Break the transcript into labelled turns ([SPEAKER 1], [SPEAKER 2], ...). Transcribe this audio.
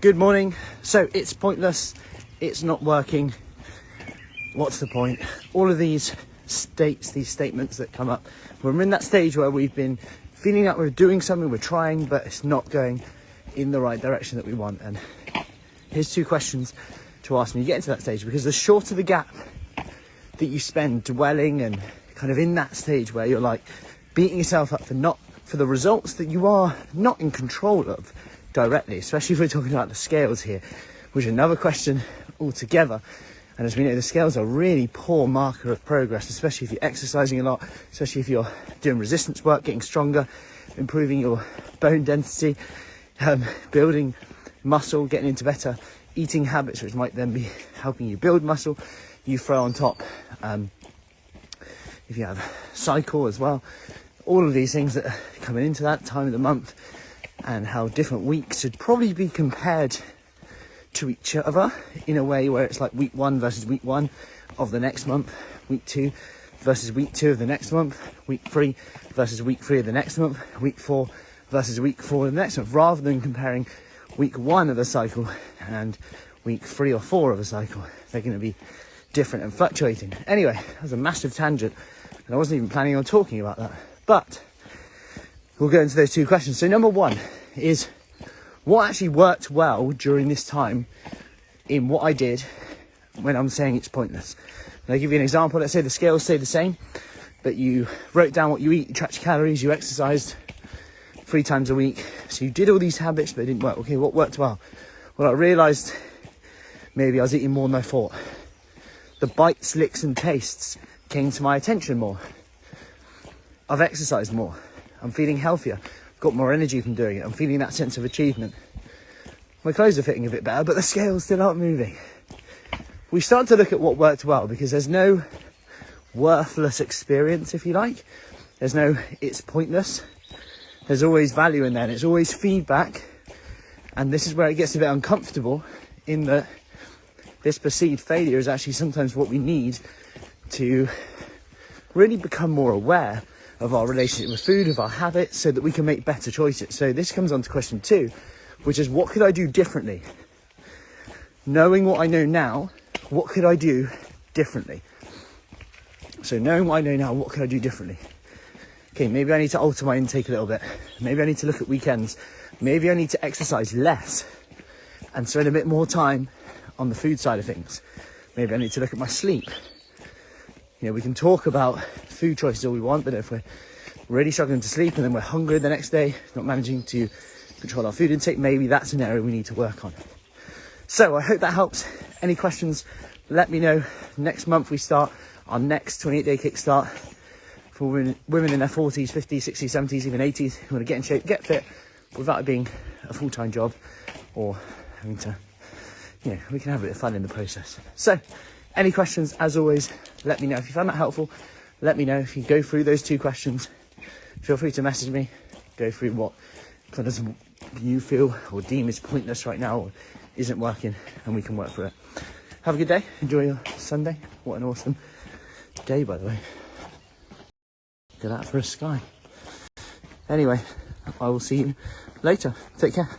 [SPEAKER 1] Good morning. So it's pointless. It's not working. What's the point? All of these statements that come up, when we're in that stage where we've been feeling like we're doing something, we're trying, but it's not going in the right direction that we want. And here's 2 questions to ask when you get into that stage, because the shorter the gap that you spend dwelling and kind of in that stage where you're like beating yourself up for the results that you are not in control of directly, especially if we're talking about the scales here, which is another question altogether. And as we know, the scales are a really poor marker of progress, especially if you're exercising a lot, especially if you're doing resistance work, getting stronger, improving your bone density, building muscle, getting into better eating habits, which might then be helping you build muscle. You throw on top, if you have a cycle as well, all of these things that are coming into that time of the month, and how different weeks should probably be compared to each other in a way where it's like week 1 versus week 1 of the next month, week 2 versus week 2 of the next month, week 3 versus week 3 of the next month, week 4 versus week 4 of the next month, rather than comparing week 1 of the cycle and week 3 or 4 of the cycle. They're going to be different and fluctuating. Anyway, that was a massive tangent, and I wasn't even planning on talking about that, but we'll go into those 2 questions. So number 1 is, what actually worked well during this time in what I did when I'm saying it's pointless? And I'll give you an example. Let's say the scales stay the same, but you wrote down what you eat, you tracked your calories, you exercised 3 times a week. So you did all these habits, but it didn't work. Okay, what worked well? Well, I realised maybe I was eating more than I thought. The bites, licks and tastes came to my attention more. I've exercised more. I'm feeling healthier. Got more energy from doing it. I'm feeling that sense of achievement. My clothes are fitting a bit better, but the scales still aren't moving. We start to look at what worked well, because there's no worthless experience, if you like. There's no it's pointless. There's always value in there, and it's always feedback. And this is where it gets a bit uncomfortable, in that this perceived failure is actually sometimes what we need to really become more aware of our relationship with food, of our habits, so that we can make better choices. So this comes on to question 2, which is, what could I do differently? Knowing what I know now, what could I do differently? So knowing what I know now, what could I do differently? Okay, maybe I need to alter my intake a little bit. Maybe I need to look at weekends. Maybe I need to exercise less and spend a bit more time on the food side of things. Maybe I need to look at my sleep. You know, we can talk about food choices all we want, but if we're really struggling to sleep and then we're hungry the next day, not managing to control our food intake, maybe that's an area we need to work on. So I hope that helps. Any questions, let me know. Next month we start our next 28-day kickstart for women in their 40s, 50s, 60s, 70s, even 80s who want to get in shape, get fit, without it being a full-time job or having to, you know, we can have a bit of fun in the process. So any questions, as always, let me know. If you found that helpful, let me know. If you go through those 2 questions, feel free to message me. Go through what kind of you feel or deem is pointless right now or isn't working, and we can work through it. Have a good day. Enjoy your Sunday. What an awesome day, by the way. Look at that for a sky. Anyway, I will see you later. Take care.